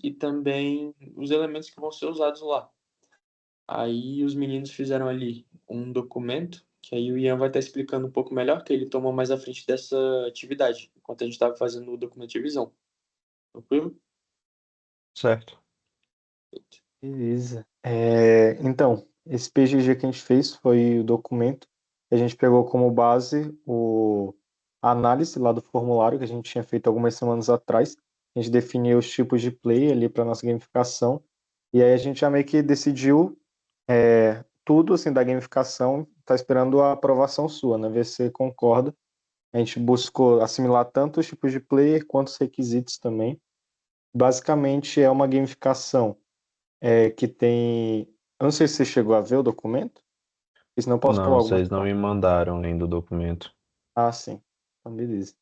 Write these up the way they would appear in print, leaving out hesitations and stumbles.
e também os elementos que vão ser usados lá. Aí os meninos fizeram ali um documento, que aí o Ian vai estar explicando um pouco melhor, que ele tomou mais à frente dessa atividade, enquanto a gente estava fazendo o documento de visão. Tranquilo? Certo. Beleza. Então, esse PGG que a gente fez foi o documento que a gente pegou como base a análise lá do formulário que a gente tinha feito algumas semanas atrás. A gente definiu os tipos de play ali para nossa gamificação. E aí a gente já meio que decidiu tudo assim da gamificação. Tá esperando a aprovação sua, né? Ver se você concorda. A gente buscou assimilar tanto os tipos de player quanto os requisitos também. Basicamente é uma gamificação que tem. Eu não sei se você chegou a ver o documento, porque senão eu posso pular Não, algumas vocês não me partes. mandaram ainda o documento. Ah, sim. Então, beleza.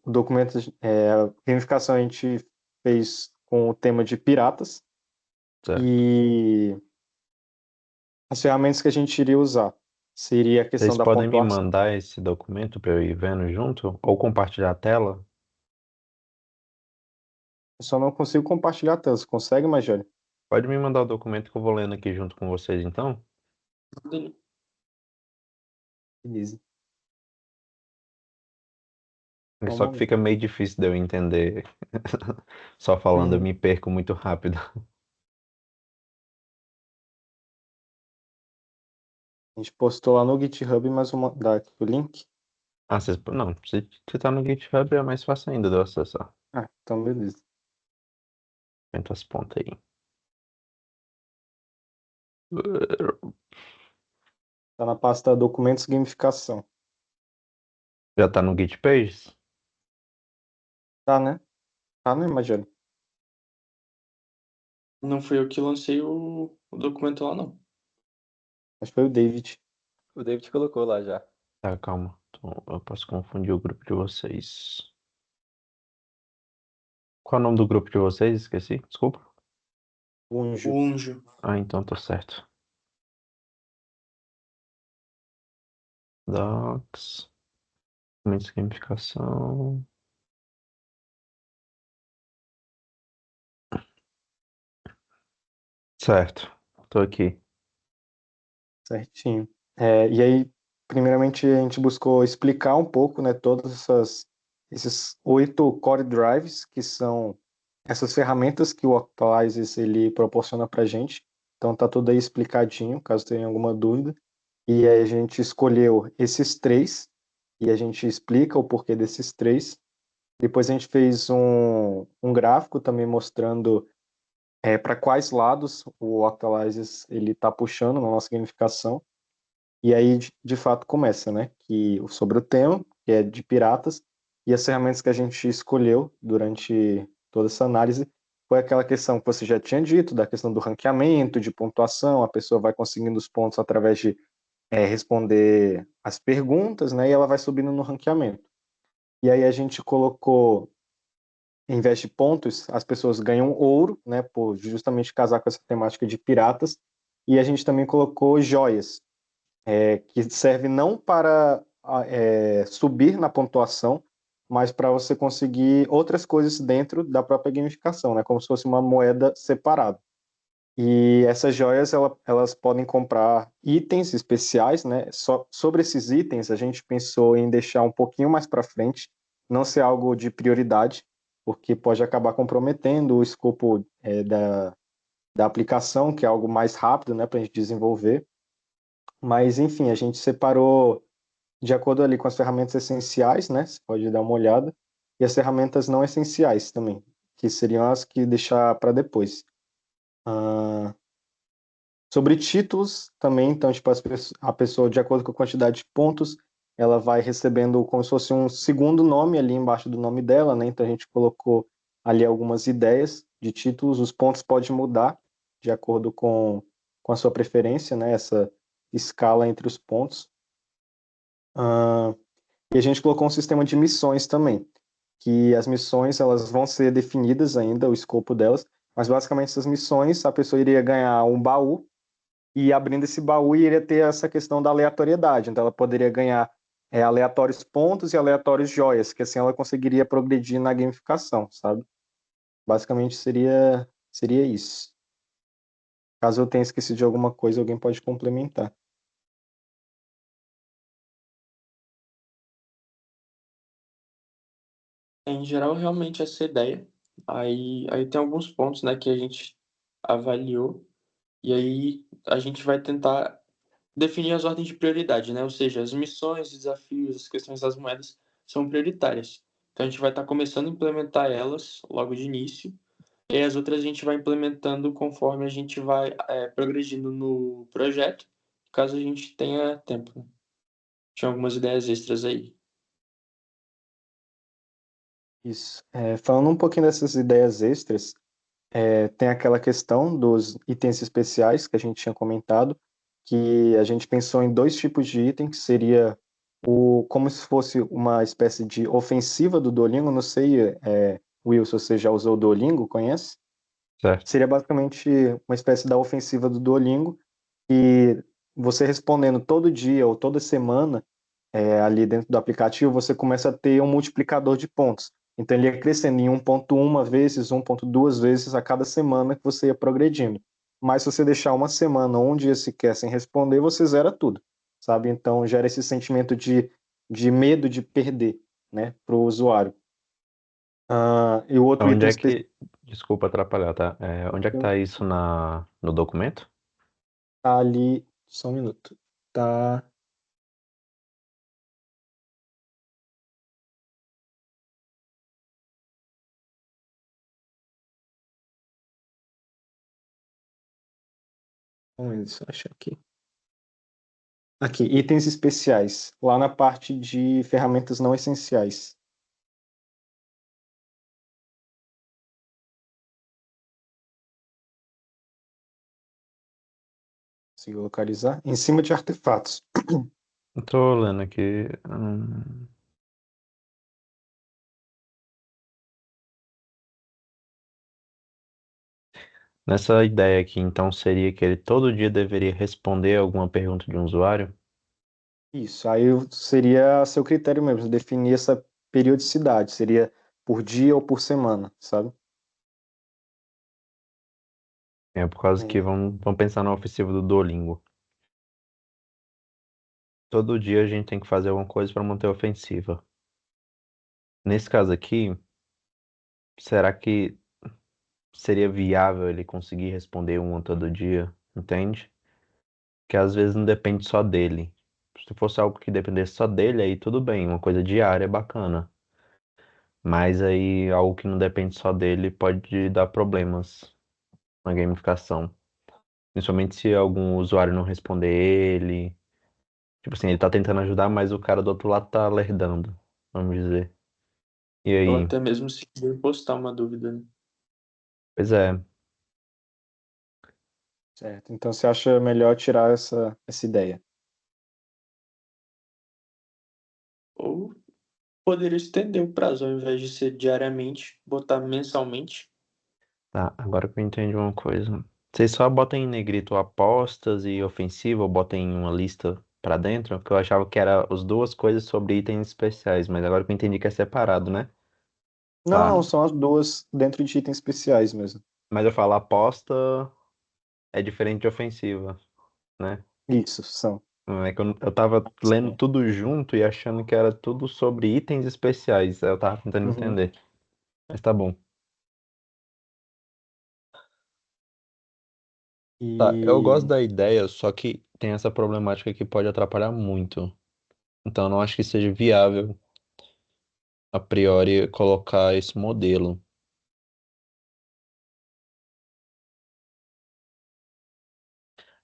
O documento, a gamificação a gente fez com o tema de piratas Certo. e as ferramentas que a gente iria usar seria a questão Vocês da podem me pontuação. mandar esse documento para eu ir vendo junto? Ou compartilhar a tela? Eu só não consigo compartilhar a tela. Você consegue, Major? Pode me mandar o documento que eu vou lendo aqui junto com vocês, então? Beleza. É Só um só que momento. fica meio difícil de eu entender. Só falando, eu Uhum. me perco muito rápido. A gente postou lá no GitHub, mas vou mandar aqui o link. Ah, vocês... Não, se tá no GitHub é mais fácil ainda de eu acessar. Ah, então beleza. Aumenta as pontas aí. Tá na pasta Documentos Gamificação. Já tá no Git Pages? Tá, né? Tá, né, Major? Não fui eu que lancei o documento lá, não. Acho que foi o David. O David colocou lá já. Tá, calma. Eu posso confundir o grupo de vocês. Qual é o nome do grupo de vocês? Esqueci. Desculpa. O Unjo. Unjo. Ah, então tá certo. Docs. Documentos de gamificação. Certo. Tô aqui. Certinho. E aí, primeiramente, a gente buscou explicar um pouco, né, esses 8 core drives, que são essas ferramentas que o Octalysis ele proporciona para a gente. Então, tá tudo aí explicadinho, caso tenha alguma dúvida. E aí a gente escolheu esses três, e a gente explica o porquê desses três. Depois a gente fez um gráfico também mostrando para quais lados o Octalysis ele está puxando na nossa gamificação. E aí, de fato, começa, né? Sobre o tema, que é de piratas, e as ferramentas que a gente escolheu durante toda essa análise foi aquela questão que você já tinha dito, da questão do ranqueamento, de pontuação, a pessoa vai conseguindo os pontos através de responder as perguntas, né? E ela vai subindo no ranqueamento. E aí a gente colocou, em vez de pontos, as pessoas ganham ouro, né? Por justamente casar com essa temática de piratas. E a gente também colocou joias, que serve não para subir na pontuação, mas para você conseguir outras coisas dentro da própria gamificação, né? Como se fosse uma moeda separada. E essas joias, elas podem comprar itens especiais, né? Sobre esses itens, a gente pensou em deixar um pouquinho mais para frente, não ser algo de prioridade, porque pode acabar comprometendo o escopo da aplicação, que é algo mais rápido, né, para a gente desenvolver. Mas, enfim, a gente separou de acordo ali com as ferramentas essenciais, né? Você pode dar uma olhada, e as ferramentas não essenciais também, que seriam as que deixar para depois. Sobre títulos também, então, tipo, a pessoa, de acordo com a quantidade de pontos, ela vai recebendo como se fosse um segundo nome ali embaixo do nome dela, né? Então a gente colocou ali algumas ideias de títulos, os pontos podem mudar de acordo com a sua preferência, né? Essa escala entre os pontos. E a gente colocou um sistema de missões também, que as missões elas vão ser definidas ainda, o escopo delas, mas basicamente essas missões a pessoa iria ganhar um baú e abrindo esse baú iria ter essa questão da aleatoriedade, então ela poderia ganhar aleatórios pontos e aleatórios joias, que assim ela conseguiria progredir na gamificação, sabe? Basicamente seria isso. Caso eu tenha esquecido de alguma coisa, alguém pode complementar. Em geral, realmente essa ideia. Aí tem alguns pontos, né, que a gente avaliou. E aí a gente vai tentar definir as ordens de prioridade, né? Ou seja, as missões, desafios, as questões das moedas são prioritárias. Então a gente vai estar começando a implementar elas logo de início. E as outras a gente vai implementando conforme a gente vai progredindo no projeto, caso a gente tenha tempo, né? Tinha algumas ideias extras aí. Isso. Falando um pouquinho dessas ideias extras, tem aquela questão dos itens especiais que a gente tinha comentado, que a gente pensou em dois tipos de item, que seria como se fosse uma espécie de ofensiva do Duolingo. Não sei, Will, se você já usou o Duolingo, conhece? Certo. Seria basicamente uma espécie da ofensiva do Duolingo, e você respondendo todo dia ou toda semana, ali dentro do aplicativo, você começa a ter um multiplicador de pontos. Então ele ia crescendo em 1,1 vezes, 1,2 vezes a cada semana que você ia progredindo. Mas se você deixar uma semana ou um dia sequer sem responder, você zera tudo, sabe? Então gera esse sentimento de medo de perder, né, para o usuário. E o outro Onde item é específico que. Desculpa atrapalhar, tá? Onde é que tá isso no documento? tá ali, só um minuto. Tá. Vamos achar aqui. Aqui, itens especiais, lá na parte de ferramentas não essenciais. Consigo localizar? Em cima de artefatos. Eu tô lendo aqui. Nessa ideia aqui, então, seria que ele todo dia deveria responder alguma pergunta de um usuário? Isso, aí seria a seu critério mesmo, definir essa periodicidade. Seria por dia ou por semana, sabe? É por causa que É, vamos pensar na ofensiva do Duolingo. Todo dia a gente tem que fazer alguma coisa para manter a ofensiva. Nesse caso aqui, será que seria viável ele conseguir responder uma todo dia? Entende? Que às vezes não depende só dele. Se fosse algo que dependesse só dele, aí tudo bem, uma coisa diária é bacana. Mas aí algo que não depende só dele pode dar problemas na gamificação. Principalmente se algum usuário não responder ele. Tipo assim, ele tá tentando ajudar, mas o cara do outro lado tá lerdando, vamos dizer. E Ou aí? até mesmo se quiser postar uma dúvida, né? Pois é. certo. Então você acha melhor tirar essa ideia? Ou poderia estender o prazo, ao invés de ser diariamente, botar mensalmente. Tá, agora que eu entendi uma coisa. Vocês só botam em negrito apostas e ofensiva, ou botam em uma lista pra dentro? Porque eu achava que era as duas coisas sobre itens especiais, mas agora que eu entendi que é separado, né? Não, Tá. não, são as duas dentro de itens especiais mesmo. Mas eu falo aposta é diferente de ofensiva, né? Isso, são. É que eu tava lendo Sim. tudo junto e achando que era tudo sobre itens especiais. Aí eu tava tentando Uhum. entender. Mas tá bom. Tá, eu gosto E da ideia, só que tem essa problemática que pode atrapalhar muito. Então, eu não acho que seja viável, a priori, colocar esse modelo.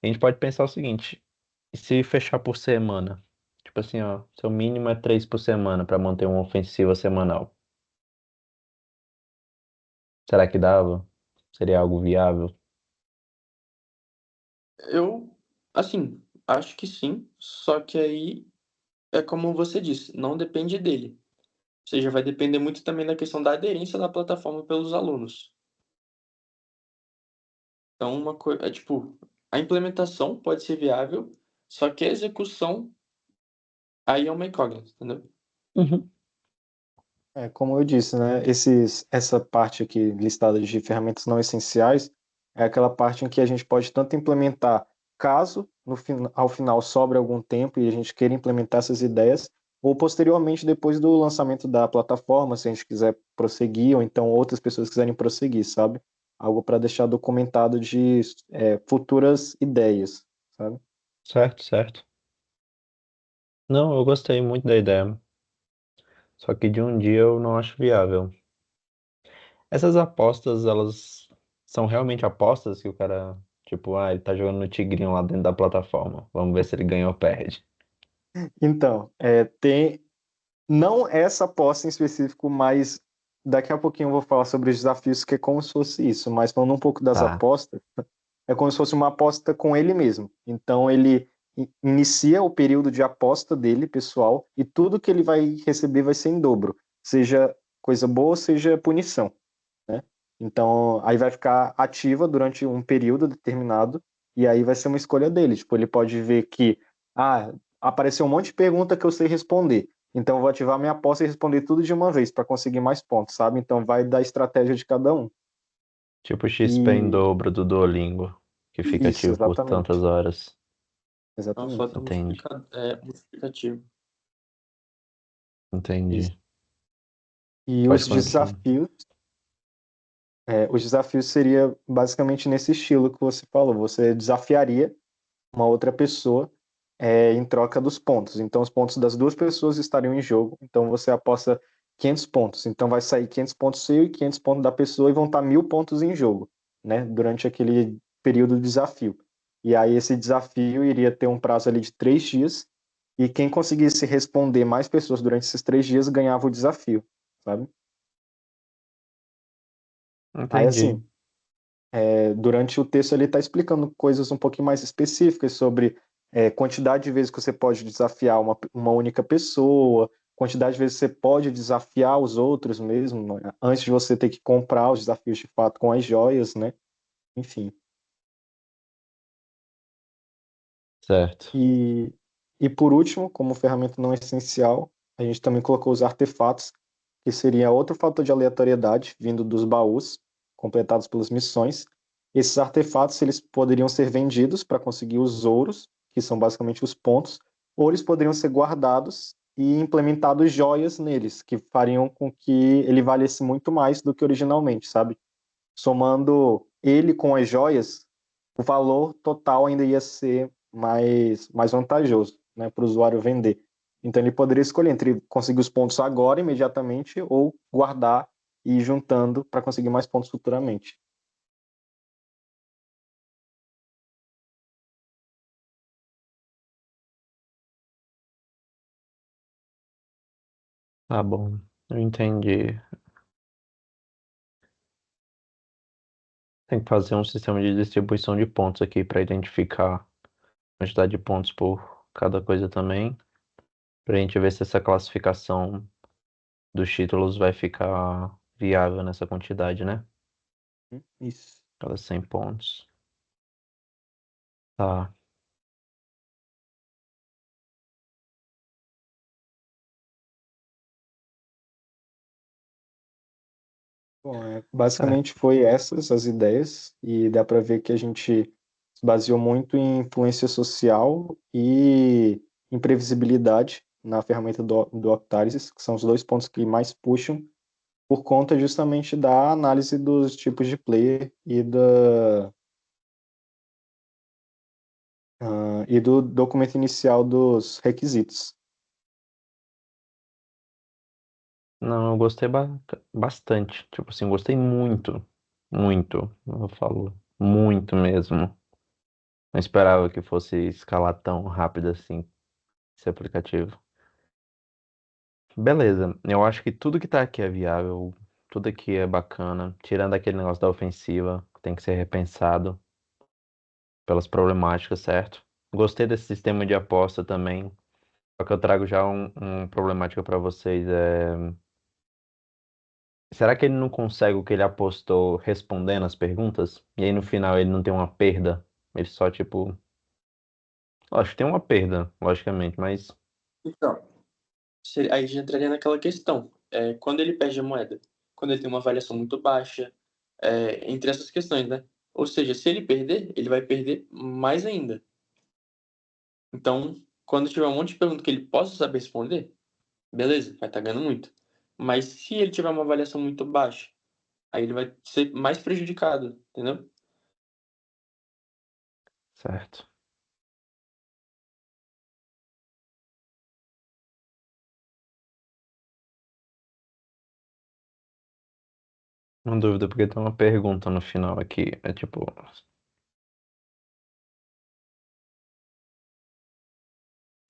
A gente pode pensar o seguinte: e se fechar por semana? Tipo assim, ó, seu mínimo é 3 por semana para manter uma ofensiva semanal. Será que dava? Seria algo viável? Eu, assim, acho que sim, só que aí é como você disse, não depende dele. Ou seja, vai depender muito também da questão da aderência da plataforma pelos alunos. Então, uma coisa, é tipo, a implementação pode ser viável, só que a execução aí é uma incógnita, entendeu? Uhum. Como eu disse, né? Essa parte aqui listada de ferramentas não essenciais é aquela parte em que a gente pode tanto implementar caso ao final sobre algum tempo e a gente queira implementar essas ideias, ou posteriormente, depois do lançamento da plataforma, se a gente quiser prosseguir, ou então outras pessoas quiserem prosseguir, sabe? Algo para deixar documentado de futuras ideias, sabe? Certo, certo. Não, eu gostei muito da ideia. Só que de um dia eu não acho viável. Essas apostas, elas são realmente apostas que o cara, tipo, ele tá jogando no tigrinho lá dentro da plataforma. Vamos ver se ele ganha ou perde. Então, tem não essa aposta em específico, mas daqui a pouquinho eu vou falar sobre os desafios, que é como se fosse isso. Mas falando um pouco das Tá. apostas, é como se fosse uma aposta com ele mesmo. Então ele inicia o período de aposta dele, pessoal, e tudo que ele vai receber vai ser em dobro, seja coisa boa, seja punição, né? Então aí vai ficar ativa durante um período determinado, e aí vai ser uma escolha dele. Tipo, ele pode ver que apareceu um monte de pergunta que eu sei responder. Então eu vou ativar minha aposta e responder tudo de uma vez para conseguir mais pontos, sabe? Então vai da estratégia de cada um. Tipo o XP em E dobro do Duolingo, que fica isso, ativo por tantas exatamente. horas. É um Exatamente. fator Entendi, multiplicativo. Isso. entendi. E Pode continuar. os desafios seria basicamente nesse estilo que você falou. Você desafiaria uma outra pessoa em troca dos pontos. Então, os pontos das duas pessoas estariam em jogo. Então, você aposta 500 pontos. Então, vai sair 500 pontos seu e 500 pontos da pessoa e vão estar 1.000 pontos em jogo, né? Durante aquele período de desafio. E aí, esse desafio iria ter um prazo ali de 3 dias. E quem conseguisse responder mais pessoas durante esses 3 dias ganhava o desafio, sabe? Aí, Entendi. assim, durante o texto ele está explicando coisas um pouquinho mais específicas sobre quantidade de vezes que você pode desafiar uma única pessoa, quantidade de vezes que você pode desafiar os outros mesmo, né? Antes de você ter que comprar os desafios de fato com as joias, né? Enfim. Certo. E, e por último, como ferramenta não essencial, a gente também colocou os artefatos, que seria outro fator de aleatoriedade vindo dos baús, completados pelas missões. Esses artefatos eles poderiam ser vendidos para conseguir os ouros, que são basicamente os pontos, ou eles poderiam ser guardados e implementados joias neles, que fariam com que ele valesse muito mais do que originalmente, sabe? Somando ele com as joias, o valor total ainda ia ser mais vantajoso, né, para o usuário vender. Então ele poderia escolher entre conseguir os pontos agora, imediatamente, ou guardar e ir juntando para conseguir mais pontos futuramente. Tá bom. Eu entendi. Tem que fazer um sistema de distribuição de pontos aqui para identificar a quantidade de pontos por cada coisa também. Pra gente ver se essa classificação dos títulos vai ficar viável nessa quantidade, né? Isso. Cada 100 pontos. Tá. Bom, Certo. basicamente foi essas as ideias e dá para ver que a gente se baseou muito em influência social e imprevisibilidade na ferramenta do Octalysis, que são os dois pontos que mais puxam por conta justamente da análise dos tipos de player e do documento inicial dos requisitos. Não, eu gostei bastante. Tipo assim, gostei muito. Muito. Eu falo muito mesmo. Não esperava que fosse escalar tão rápido assim esse aplicativo. Beleza, eu acho que tudo que tá aqui é viável, tudo aqui é bacana, tirando aquele negócio da ofensiva, que tem que ser repensado pelas problemáticas, certo? Gostei desse sistema de aposta também, só que eu trago já um problemática para vocês. Será que ele não consegue o que ele apostou respondendo as perguntas? E aí no final ele não tem uma perda? Ele só, tipo. Acho que tem uma perda, logicamente, mas. Então, aí já entraria naquela questão. quando ele perde a moeda, quando ele tem uma avaliação muito baixa, entre essas questões, né? Ou seja, se ele perder, ele vai perder mais ainda. Então, quando tiver um monte de perguntas que ele possa saber responder, beleza, vai estar ganhando muito. Mas se ele tiver uma avaliação muito baixa, aí ele vai ser mais prejudicado, entendeu? Certo. Uma dúvida, porque tem uma pergunta no final aqui. É tipo.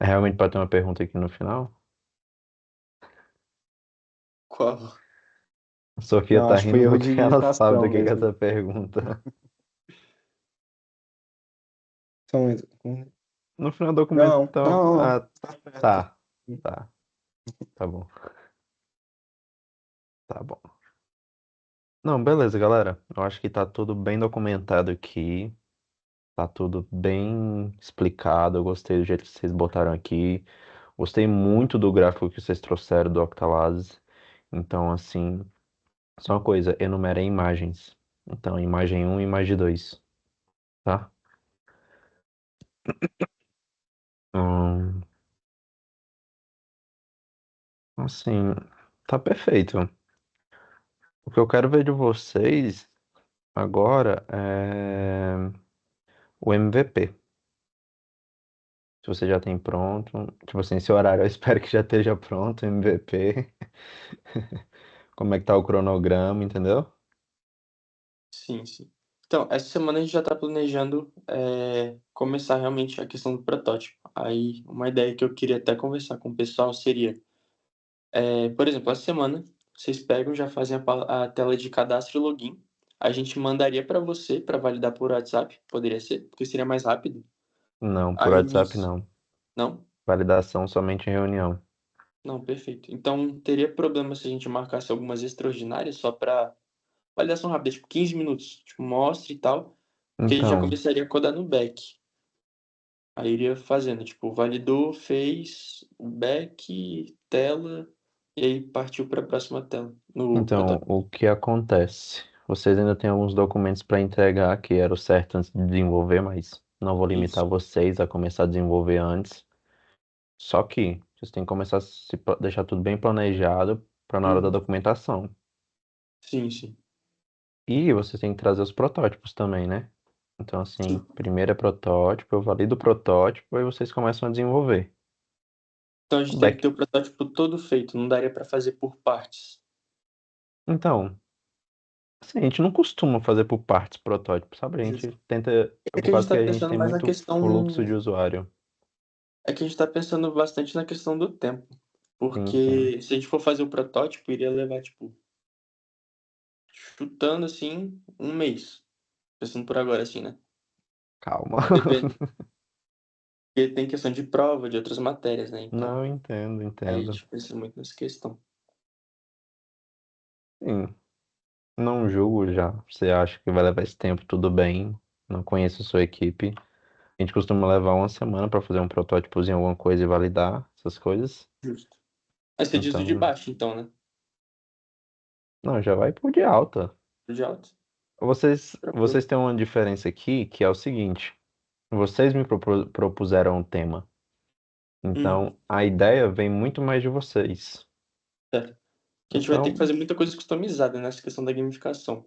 Realmente pode ter uma pergunta aqui no final? Qual? A Sofia Não, tá acho que foi rindo erro porque de ela sabe do digitação que é mesmo. essa pergunta. Só um- No final do documento, Não, então. não, não. Ah, Tá certo. tá. Tá. Tá bom. Tá bom. Não, beleza, galera. Eu acho que tá tudo bem documentado aqui. Tá tudo bem explicado. Eu gostei do jeito que vocês botaram aqui. Gostei muito do gráfico que vocês trouxeram do Octalase. Então, assim, só uma coisa, enumera imagens. Então, imagem um e imagem 2, tá? Hum, assim, tá perfeito. O que eu quero ver de vocês agora é o MVP. Se você já tem pronto, tipo assim, esse horário eu espero que já esteja pronto o MVP. Como é que tá o cronograma, entendeu? Sim, sim. Então, essa semana a gente já está planejando começar realmente a questão do protótipo. Aí, uma ideia que eu queria até conversar com o pessoal seria, por exemplo, essa semana vocês pegam, já fazem a tela de cadastro e login. A gente mandaria para você para validar por WhatsApp, poderia ser, porque seria mais rápido. Não, por Aí WhatsApp nisso, não. não? Validação somente em reunião. Não, perfeito. Então, teria problema se a gente marcasse algumas extraordinárias só para validação rápida, tipo 15 minutos, tipo, mostra e tal, porque a gente já Então, começaria a codar no back. Aí iria fazendo, tipo, validou, fez o back, tela, e aí partiu para a próxima tela, no então, protótipo. o que acontece? Vocês ainda têm alguns documentos para entregar, que era o certo antes de desenvolver, mas não vou limitar Isso. vocês a começar a desenvolver antes. Só que vocês têm que começar a deixar tudo bem planejado para na hora da Uhum. documentação. Sim, sim. E vocês têm que trazer os protótipos também, né? Então, assim, Sim. primeiro é protótipo, eu valido o protótipo, aí vocês começam a desenvolver. Então a O gente teria que back. ter o protótipo todo feito, não daria para fazer por partes. Então, assim, a gente não costuma fazer por partes protótipos, sabe? A Justo. gente tenta, É por que a gente causa que está a gente pensando tem mais na muito fluxo questão. de usuário. É que a gente está pensando bastante na questão do tempo. Sim, sim. Porque se a gente for fazer o protótipo, iria levar, tipo, chutando assim, um mês. Pensando por agora, assim, né? Calma. Depende. Porque tem questão de prova, de outras matérias, né? Então, Não, entendo, aí a entendo. gente pensa muito nessa questão. Sim, não julgo já. Você acha que vai levar esse tempo, tudo bem. Não conheço a sua equipe. A gente costuma levar uma semana para fazer um protótipozinho, alguma coisa e validar essas coisas. Justo. Aí você diz o de Então, baixo, então, né? não, já vai por de alta. O de alto. Vocês Tranquilo. têm uma diferença aqui que é o seguinte: vocês me propuseram um tema. Uhum. Então, a ideia vem muito mais de vocês. Certo. Que a gente vai ter que Então, fazer muita coisa customizada nessa questão da gamificação.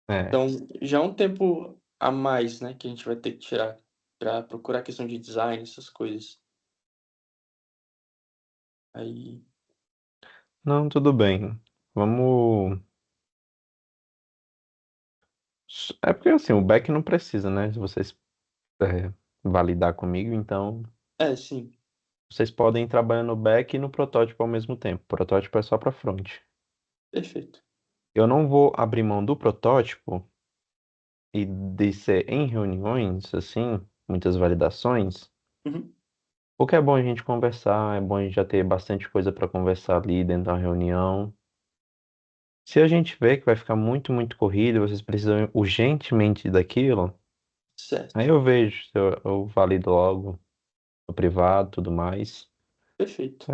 é. Então, já é um tempo a mais, né, que a gente vai ter que tirar para procurar a questão de design, essas coisas. Aí, Não, tudo bem. Vamos. É porque assim, o back não precisa, né? Se vocês validar comigo, então sim, vocês podem trabalhar no back e no protótipo ao mesmo tempo. O protótipo é só para front. perfeito. Eu não vou abrir mão do protótipo e de ser em reuniões, assim, muitas validações, Uhum. porque é bom a gente conversar, é bom a gente já ter bastante coisa para conversar ali dentro da reunião. Se a gente vê que vai ficar muito, muito corrido, vocês precisam urgentemente daquilo, Certo. aí eu vejo, se eu valido logo no privado, tudo mais. Perfeito. Só,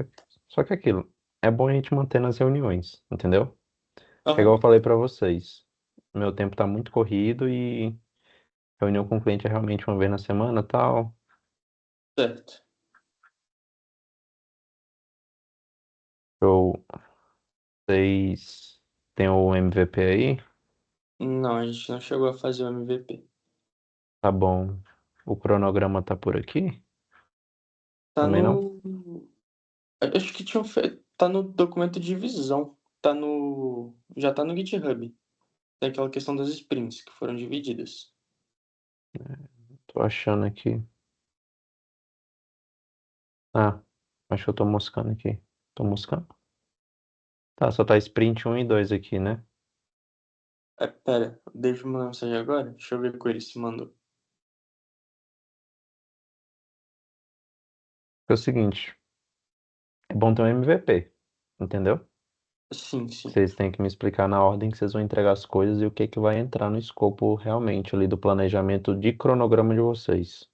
só que é aquilo. é bom a gente manter nas reuniões, entendeu? É igual eu Aham, falei pra vocês. Meu tempo tá muito corrido e reunião com o cliente é realmente uma vez na semana, tal. certo. Eu, vocês têm o MVP aí? Não, a gente não chegou a fazer o MVP. Tá bom. O cronograma tá por aqui? Tá Também não? no. Acho que tinha feito. Tá no documento de visão. Tá no. Já tá no GitHub. Tem aquela questão das sprints que foram divididas. Tô achando aqui. Ah, acho que eu tô moscando aqui. Tô moscando? Tá, só tá sprint 1 e 2 aqui, né? Pera, deixa eu mandar mensagem agora. Deixa eu ver com ele se mandou. É o seguinte, é bom ter um MVP, entendeu? Sim, sim. Vocês têm que me explicar na ordem que vocês vão entregar as coisas e o que que vai entrar no escopo realmente ali do planejamento de cronograma de vocês.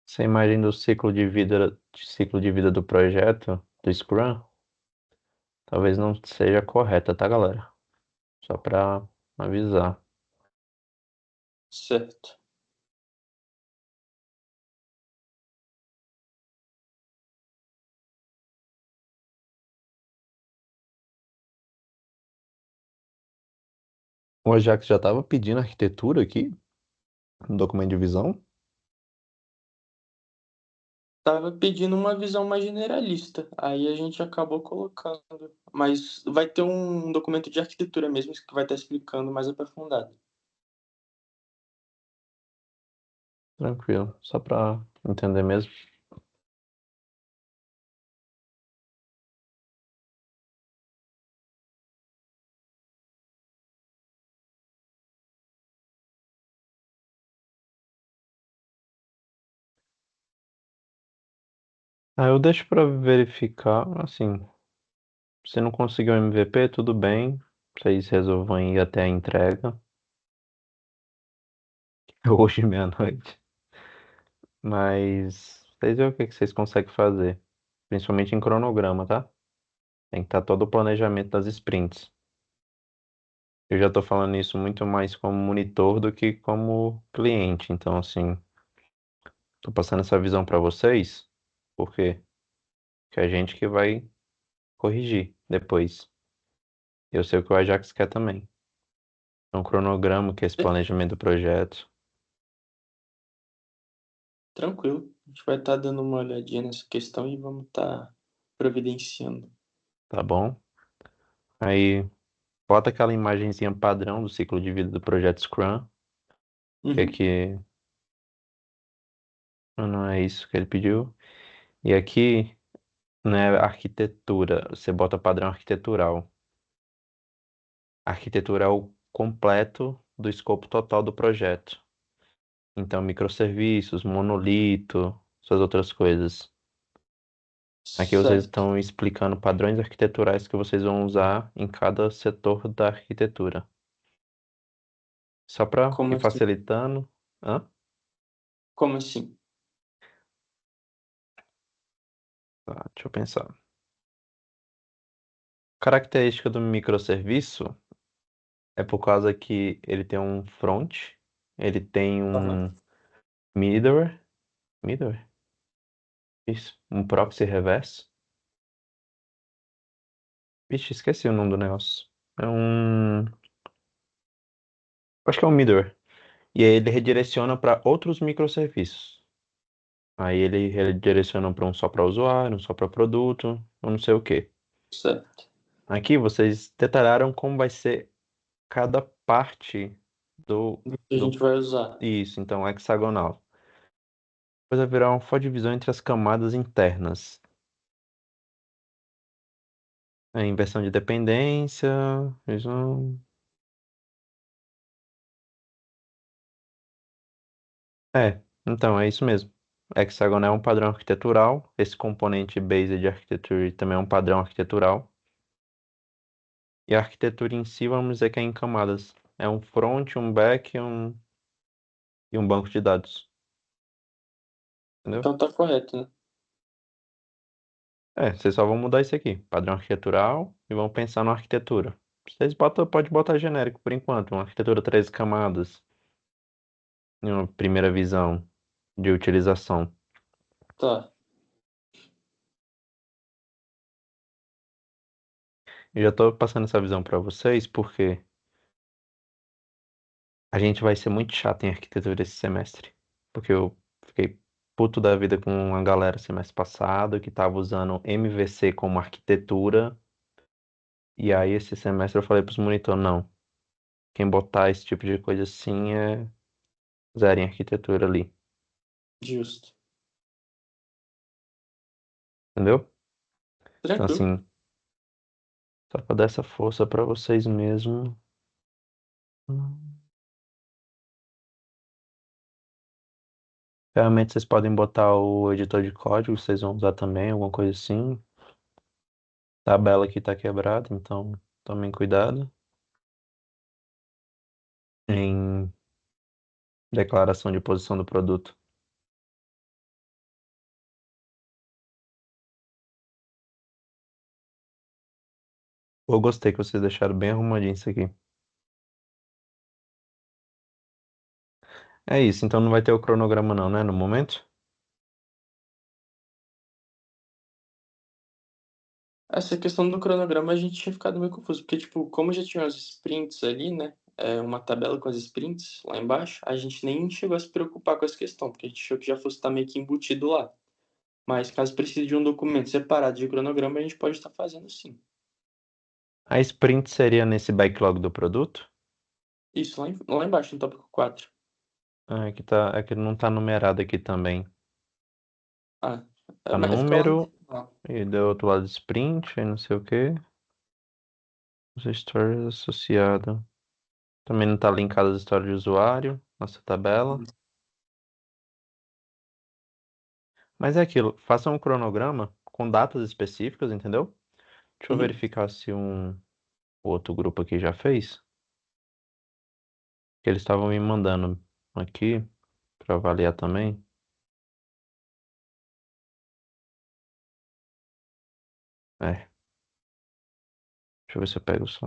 Essa imagem do ciclo de vida do projeto, do Scrum, talvez não seja correta, tá, galera? Só pra avisar. Certo. O Ajax já estava pedindo arquitetura aqui, no documento de visão. Tava pedindo uma visão mais generalista. Aí a gente acabou colocando. Mas vai ter um documento de arquitetura mesmo que vai estar explicando mais aprofundado. Tranquilo, só pra entender mesmo. Aí eu deixo pra verificar, assim, se não conseguir o MVP, tudo bem. Vocês resolvam ir até a entrega. Hoje, meia-noite. Mas vocês veem o que que vocês conseguem fazer. Principalmente em cronograma, tá? Tem que estar todo o planejamento das sprints. Eu já tô falando isso muito mais como monitor do que como cliente. Então, assim, tô passando essa visão pra vocês. Por quê? Porque é a gente que vai corrigir depois. Eu sei o que o Ajax quer também. É um cronograma, que é esse planejamento do projeto, Tranquilo. A gente vai estar dando uma olhadinha nessa questão e vamos estar providenciando. tá bom? Aí, bota aquela imagenzinha padrão do ciclo de vida do projeto Scrum, que Uhum. aqui não é isso que ele pediu. E aqui, né, arquitetura, você bota padrão arquitetural. Arquitetural completo do escopo total do projeto. Então, microserviços, monolito, essas outras coisas. Aqui vocês Certo. estão explicando padrões arquiteturais que vocês vão usar em cada setor da arquitetura. Só para Como ir assim? facilitando. Hã? Como assim? Tá, deixa eu pensar. Característica do microserviço é por causa que ele tem um front, ele tem Aham. um middleware, middleware? Isso, um proxy reverse. Vixe, esqueci o nome do negócio. É um, acho que é um middleware. E aí ele redireciona para outros microserviços. Aí ele redireciona para um só para usuário, um só para produto, ou não sei o quê. Certo. Aqui vocês detalharam como vai ser cada parte do, O que a gente do vai usar? isso, então hexagonal. Depois vai virar uma forte divisão entre as camadas internas. A inversão de dependência, visão. Então é isso mesmo. Hexagon é um padrão arquitetural. Esse componente Based Architecture também é um padrão arquitetural. E a arquitetura em si, vamos dizer que é em camadas. É um front, um back e um banco de dados. Entendeu? Então tá correto, né? Vocês só vão mudar isso aqui. Padrão arquitetural e vão pensar na arquitetura. Vocês pode botar genérico por enquanto. Uma arquitetura 13 camadas. Em uma primeira visão de utilização. Tá. Eu já estou passando essa visão para vocês porque a gente vai ser muito chato em arquitetura esse semestre. Porque eu fiquei puto da vida com uma galera semestre passado que estava usando MVC como arquitetura. E aí esse semestre eu falei pros monitor, não. Quem botar esse tipo de coisa assim é zero em arquitetura ali. Justo. Entendeu? Então Tranquilo. assim, só pra dar essa força pra vocês mesmo. Realmente vocês podem botar o editor de código, vocês vão usar também, alguma coisa assim. Tabela aqui tá quebrada, então tomem cuidado em declaração de posição do produto. Eu gostei que vocês deixaram bem arrumadinho isso aqui. É isso, então não vai ter o cronograma não, né, no momento? Essa questão do cronograma a gente tinha ficado meio confuso, porque, tipo, como já tinha os sprints ali, né? Uma tabela com as sprints lá embaixo, a gente nem chegou a se preocupar com essa questão, porque a gente achou que já fosse estar meio que embutido lá. Mas caso precise de um documento separado de cronograma, a gente pode estar fazendo sim. A sprint seria nesse backlog do produto? Isso, lá embaixo, no tópico 4. É que não tá numerado aqui também. Ah, Tá mas fica lá no número final. e do outro lado sprint, aí não sei o que. Os stories associado. Também não tá linkado as histórias de usuário, nossa tabela. Mas é aquilo, faça um cronograma com datas específicas, entendeu? Deixa eu Uhum. verificar se um outro grupo aqui já fez. Que eles estavam me mandando aqui para avaliar também. É, deixa eu ver se eu pego só.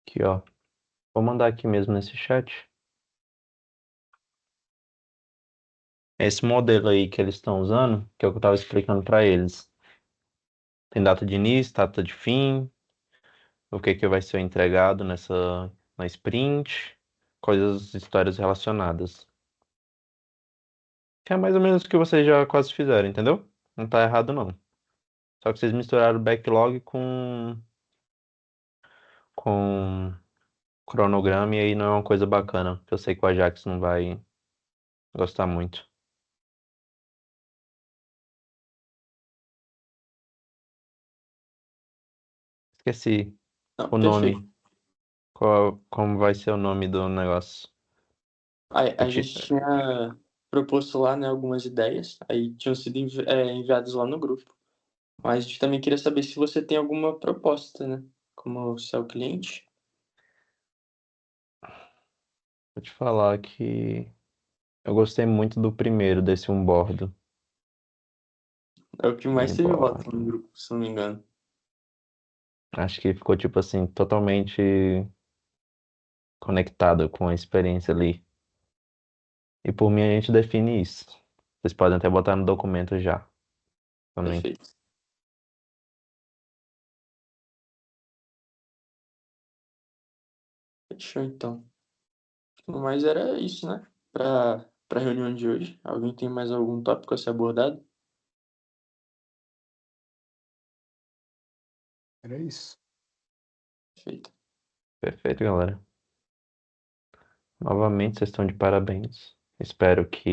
Aqui, ó. Vou mandar aqui mesmo nesse chat. Esse modelo aí que eles estão usando, que é o que eu estava explicando para eles. Tem data de início, data de fim, o que que vai ser entregado na sprint, coisas, histórias relacionadas. Que é mais ou menos o que vocês já quase fizeram, entendeu? Não tá errado não. Só que vocês misturaram backlog com cronograma e aí não é uma coisa bacana, que eu sei que o Ajax não vai gostar muito. Esqueci Não, o perfeito. nome. Como vai ser o nome do negócio? Eu A gente tinha proposto lá, né, algumas ideias, aí tinham sido enviadas lá no grupo. Mas a gente também queria saber se você tem alguma proposta, né? Como você é o cliente. Vou te falar que eu gostei muito do primeiro, desse onboard. É o que mais teve voto Onboard. no grupo, se não me engano. Acho que ficou, tipo assim, totalmente conectado com a experiência ali. E por mim a gente define isso. Vocês podem até botar no documento já. Também. Perfeito. Fechou, então. Mas era isso, né? Para a reunião de hoje. Alguém tem mais algum tópico a ser abordado? Era isso. Perfeito. Perfeito, galera. Novamente, vocês estão de parabéns. Espero que